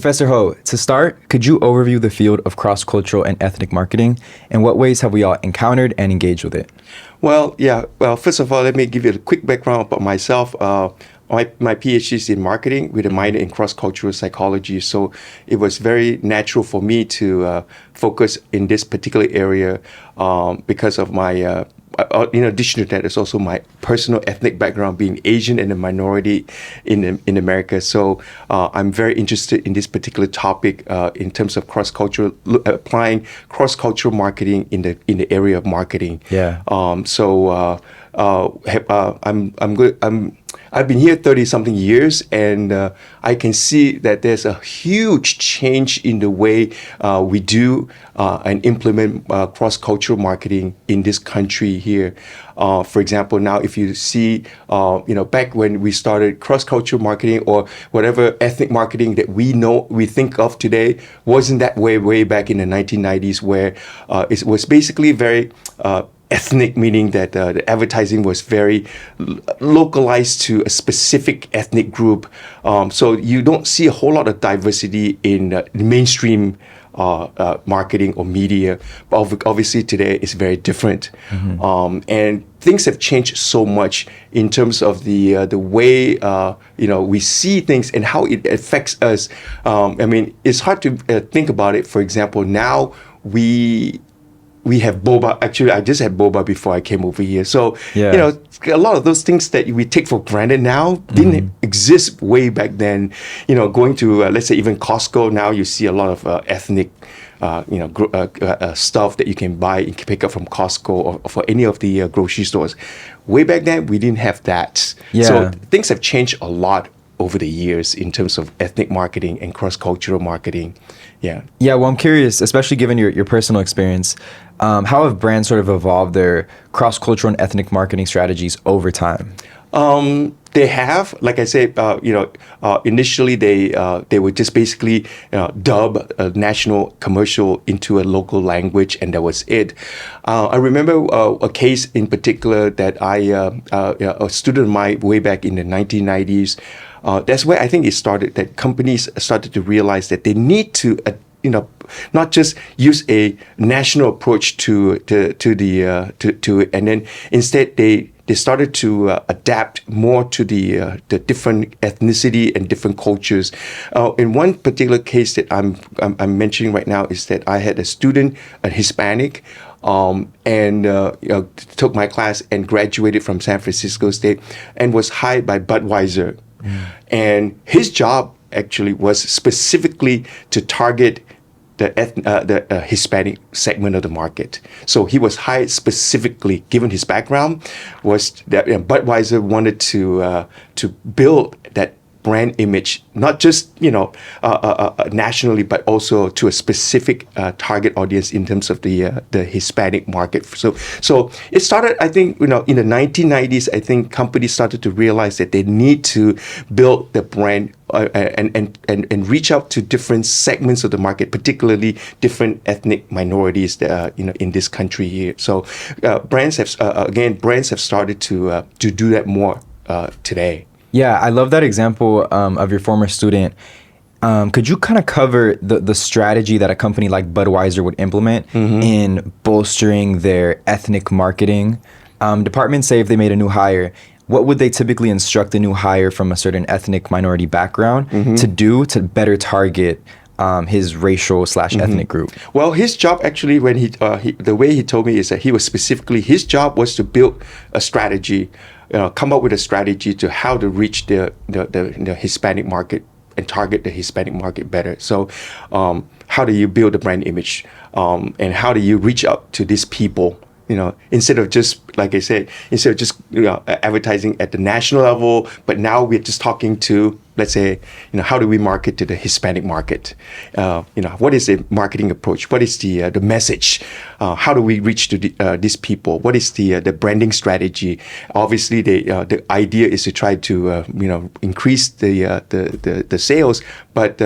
Professor Ho, to start, could you overview the field of cross-cultural and ethnic marketing? In what ways have we all encountered and engaged with it? Well, first of all, let me give you a quick background about myself. My Ph.D. is in marketing with a minor in cross-cultural psychology. So it was very natural for me to focus in this particular area because of my, in addition to that, there's also my personal ethnic background being Asian and a minority in America. So I'm very interested in this particular topic in terms of cross-cultural, applying cross-cultural marketing in the area of marketing. Yeah. I've been here 30-something years, and I can see that there's a huge change in the way we do and implement cross-cultural marketing in this country here. For example, now if you see, back when we started cross-cultural marketing or whatever ethnic marketing that we think of today, wasn't that way back in the 1990s, where it was basically very ethnic, meaning that the advertising was very localized to a specific ethnic group. So you don't see a whole lot of diversity in mainstream marketing or media. But obviously today it's very different. Mm-hmm. And things have changed so much in terms of the way we see things and how it affects us. It's hard to think about it. For example, now we have boba. Actually, I just had boba before I came over here. So, a lot of those things that we take for granted now didn't exist way back then. Going to, let's say, even Costco, now you see a lot of ethnic stuff that you can buy and pick up from Costco or for any of the grocery stores. Way back then, we didn't have that. Yeah. So things have changed a lot over the years in terms of ethnic marketing and cross-cultural marketing. Yeah. Yeah. Well, I'm curious, especially given your personal experience, how have brands sort of evolved their cross-cultural and ethnic marketing strategies over time? They have, like I said, initially they would just basically dub a national commercial into a local language, and that was it. I remember a case in particular that a student of mine way back in the 1990s. That's where I think it started. That companies started to realize that they need to, not just use a national approach to it, and then instead they started to adapt more to the different ethnicity and different cultures. In one particular case that I'm mentioning right now is that I had a student, a Hispanic, and took my class and graduated from San Francisco State and was hired by Budweiser. And his job actually was specifically to target the Hispanic segment of the market. So he was hired specifically, given his background, was that Budweiser wanted to build that brand image, not just nationally, but also to a specific target audience in terms of the Hispanic market. So it started, I think, in the 1990s. I think companies started to realize that they need to build the brand and reach out to different segments of the market, particularly different ethnic minorities that in this country here. So brands have started to do that more today. Yeah, I love that example of your former student. Could you kind of cover the strategy that a company like Budweiser would implement in bolstering their ethnic marketing? Departments say if they made a new hire, what would they typically instruct the new hire from a certain ethnic minority background to do to better target his racial/ethnic group? Well, his job actually, when the way he told me is that his job was to build a strategy, come up with a strategy to how to reach the Hispanic market and target the Hispanic market better. So, how do you build a brand image, and how do you reach out to these people? Instead of just, like I said, advertising at the national level, but now we're just talking to, let's say, how do we market to the Hispanic market? What is the marketing approach? What is the message? How do we reach to these people? What is the branding strategy? Obviously, the idea is to try to increase the sales, but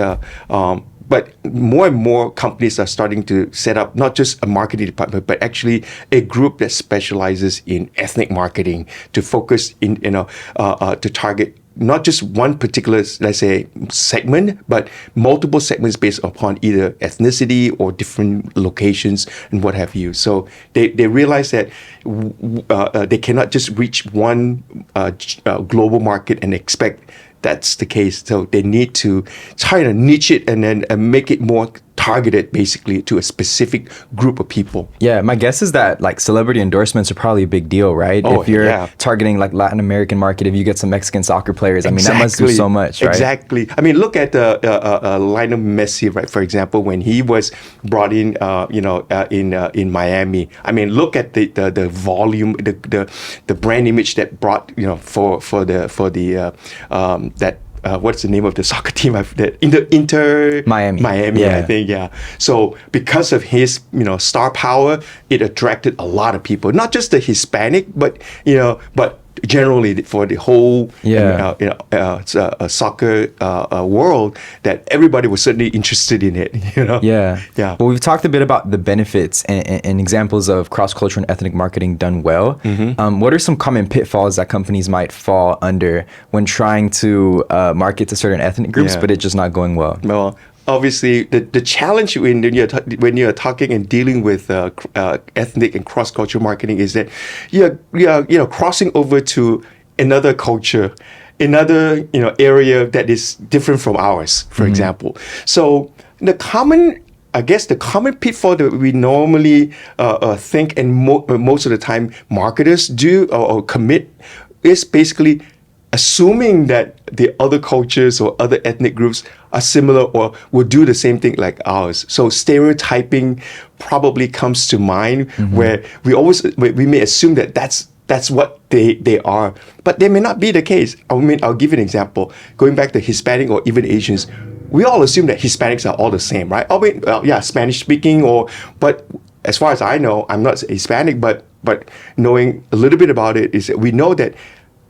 more and more companies are starting to set up not just a marketing department, but actually a group that specializes in ethnic marketing to focus to target not just one particular, let's say, segment, but multiple segments based upon either ethnicity or different locations and what have you. So they realize that they cannot just reach one global market and expect that's the case. So they need to try to niche it and then make it more targeted basically to a specific group of people. Yeah, my guess is that like celebrity endorsements are probably a big deal, right? Oh, if you're yeah. targeting like Latin American market, if you get some Mexican soccer players, I mean, that must do so much, right? Exactly. I mean, look at Lionel Messi, right? For example, when he was brought in, in Miami. I mean, look at the volume, the brand image that brought, for the what's the name of the soccer team? Inter Miami. I think, yeah. So because of his, star power, it attracted a lot of people, not just the Hispanic, but generally for the whole soccer world, that everybody was certainly interested in it. Yeah. Yeah. Well, we've talked a bit about the benefits and examples of cross-cultural and ethnic marketing done well. Mm-hmm. What are some common pitfalls that companies might fall under when trying to market to certain ethnic groups, but it's just not going well? Well, obviously, the challenge when you're talking and dealing with ethnic and cross-cultural marketing is that you're crossing over to another culture, another area that is different from ours, for example. So the common pitfall that we normally think, and most of the time marketers do or commit, is basically assuming that the other cultures or other ethnic groups are similar or will do the same thing like ours. So stereotyping probably comes to mind, where we may assume that that's what they are, but they may not be the case. I mean, I'll give you an example. Going back to Hispanic or even Asians, we all assume that Hispanics are all the same, right? Spanish speaking, but as far as I know, I'm not Hispanic, but knowing a little bit about it is that we know that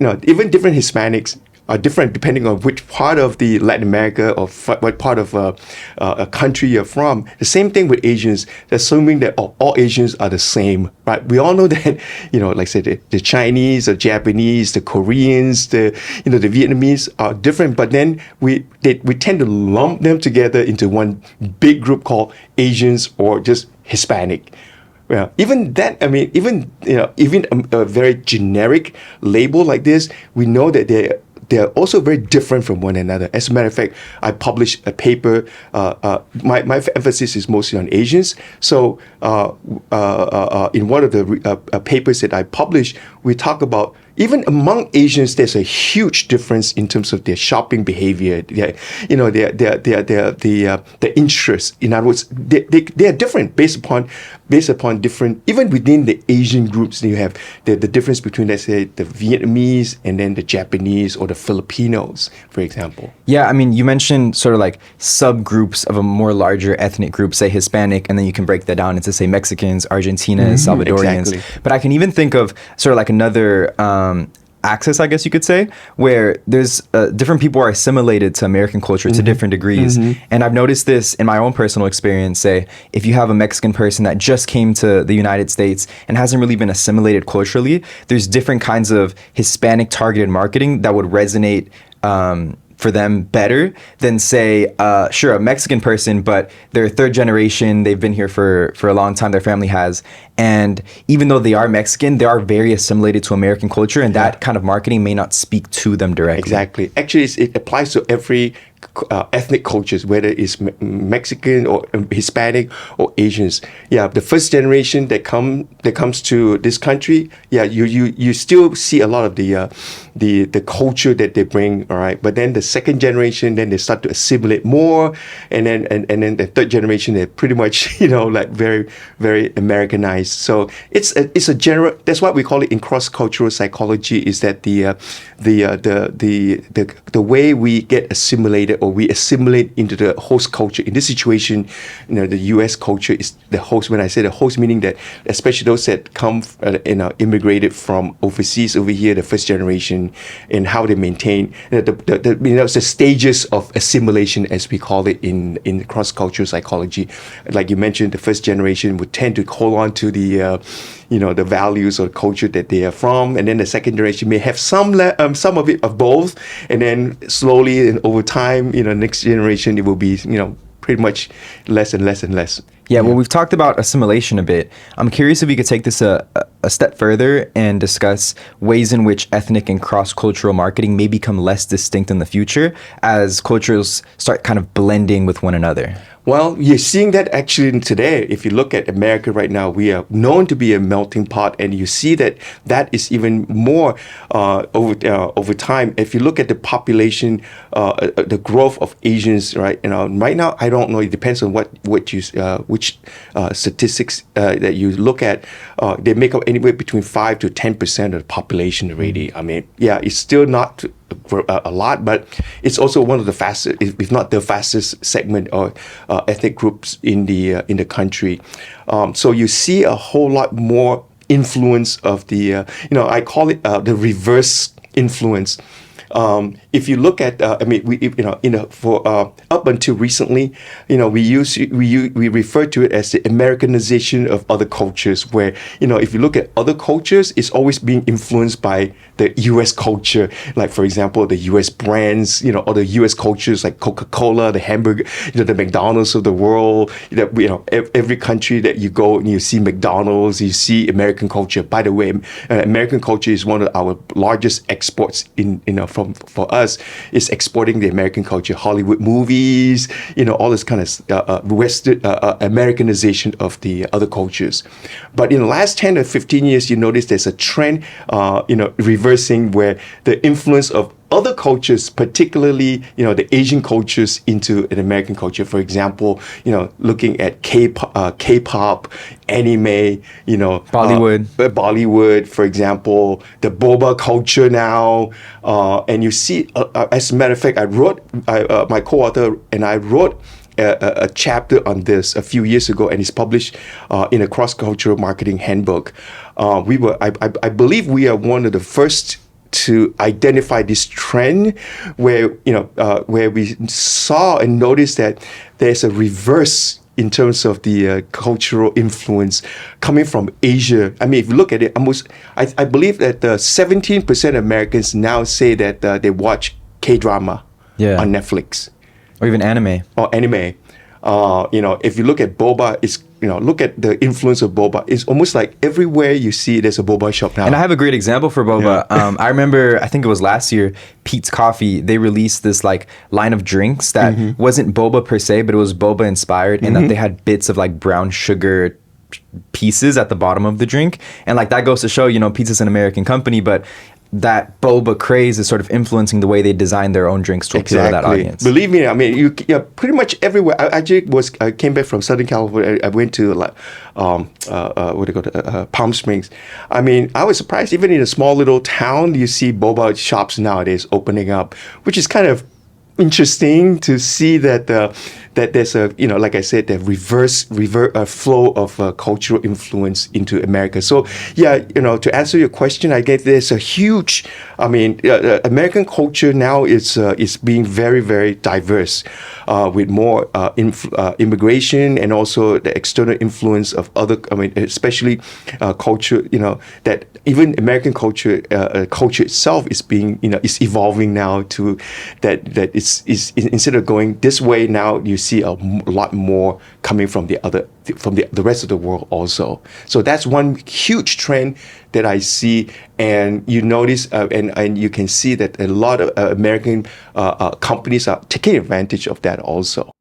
even different Hispanics are different depending on which part of the Latin America or what part of a country you're from. The same thing with Asians, assuming that all Asians are the same, right? We all know that, like I said, the Chinese, the Japanese, the Koreans, the Vietnamese are different, but then we tend to lump them together into one big group called Asians or just Hispanic. Yeah, even that, I mean, even a very generic label like this, we know that they're also very different from one another. As a matter of fact, I published a paper. My emphasis is mostly on Asians. So in one of the papers that I published, we talk about even among Asians, there's a huge difference in terms of their shopping behavior. Their interests. In other words, they are different based upon different. Even within the Asian groups, you have the difference between, let's say, the Vietnamese and then the Japanese or the Filipinos, for example. Yeah, I mean, you mentioned sort of like subgroups of a more larger ethnic group, say Hispanic, and then you can break that down into, say, Mexicans, Argentinians, Salvadorians. Exactly. But I can even think of sort of like another axis, I guess you could say, where there's different people are assimilated to American culture to different degrees. And I've noticed this in my own personal experience. Say, if you have a Mexican person that just came to the United States and hasn't really been assimilated culturally, there's different kinds of Hispanic targeted marketing that would resonate for them better than, say, a Mexican person, but they're third generation, they've been here for a long time, their family has. And even though they are Mexican, they are very assimilated to American culture, and that kind of marketing may not speak to them directly. Exactly. Actually, it applies to every ethnic cultures, whether it's Mexican or Hispanic or Asians. Yeah, the first generation that comes to this country, you still see a lot of the culture that they bring, all right. But then the second generation, then they start to assimilate more, and then the third generation, they're pretty much like very, very Americanized. So it's a general. That's what we call it in cross-cultural psychology. Is that the way we get assimilated integrated or we assimilate into the host culture. In this situation, the U.S. culture is the host. When I say the host, meaning that especially those that come, immigrated from overseas over here, the first generation, and how they maintain the stages of assimilation, as we call it in cross-cultural psychology. Like you mentioned, the first generation would tend to hold on to the the values or culture that they are from, and then the second generation may have some of it of both, and then slowly and over time, next generation it will be pretty much less and less and less. Yeah, well, we've talked about assimilation a bit. I'm curious if we could take this a step further and discuss ways in which ethnic and cross-cultural marketing may become less distinct in the future as cultures start kind of blending with one another. Well, you're seeing that actually today. If you look at America right now, we are known to be a melting pot, and you see that is even more over time. If you look at the population, the growth of Asians, right? Right now, I don't know. It depends on which statistics that you look at. They make up anywhere between 5 to 10% of the population already. I mean, yeah, it's still not a lot, but it's also one of the fastest, if not the fastest segment or ethnic groups in the country. So you see a whole lot more influence of the, I call it the reverse influence. If you look at, for up until recently, we refer to it as the Americanization of other cultures, where, if you look at other cultures, it's always being influenced by the U.S. culture. Like, for example, the U.S. brands, or the U.S. cultures like Coca-Cola, the hamburger, the McDonald's of the world. Every country that you go and you see McDonald's, you see American culture. By the way, American culture is one of our largest exports for us, is exporting the American culture, Hollywood movies, all this kind of Western Americanization of the other cultures. But in the last 10 or 15 years, you notice there's a trend, reversing, where the influence of other cultures, particularly, the Asian cultures, into an American culture. For example, looking at K-pop, anime, Bollywood, for example, the boba culture now, and you see, as a matter of fact, my co-author and I wrote a chapter on this a few years ago, and it's published in a cross-cultural marketing handbook. I believe we are one of the first to identify this trend where we saw and noticed that there's a reverse in terms of the cultural influence coming from Asia. I mean, if you look at it, I believe that 17% of Americans now say that they watch K-drama on Netflix. Or even anime. If you look at boba, look at the influence of boba. It's almost like everywhere you see, there's a boba shop now. And I have a great example for boba. Yeah. I remember, I think it was last year, Peet's Coffee, they released this line of drinks that wasn't boba per se, but it was boba inspired, and that they had bits of brown sugar pieces at the bottom of the drink. And that goes to show, Peet's an American company, but that boba craze is sort of influencing the way they design their own drinks to appeal to that audience. Believe me, I mean, you pretty much everywhere. I came back from Southern California. I went to Palm Springs. I mean, I was surprised. Even in a small little town, you see boba shops nowadays opening up, which is kind of interesting to see that that there's a like I said, the reverse flow of cultural influence into America. So to answer your question, I guess there's a huge. I mean, American culture now is being very, very diverse, with more immigration and also the external influence of other. I mean, especially culture. That even American culture itself is being is evolving now to that is instead of going this way, now you see a lot more coming from the rest of the world also. So that's one huge trend that I see, and you notice and you can see that a lot of American companies are taking advantage of that also.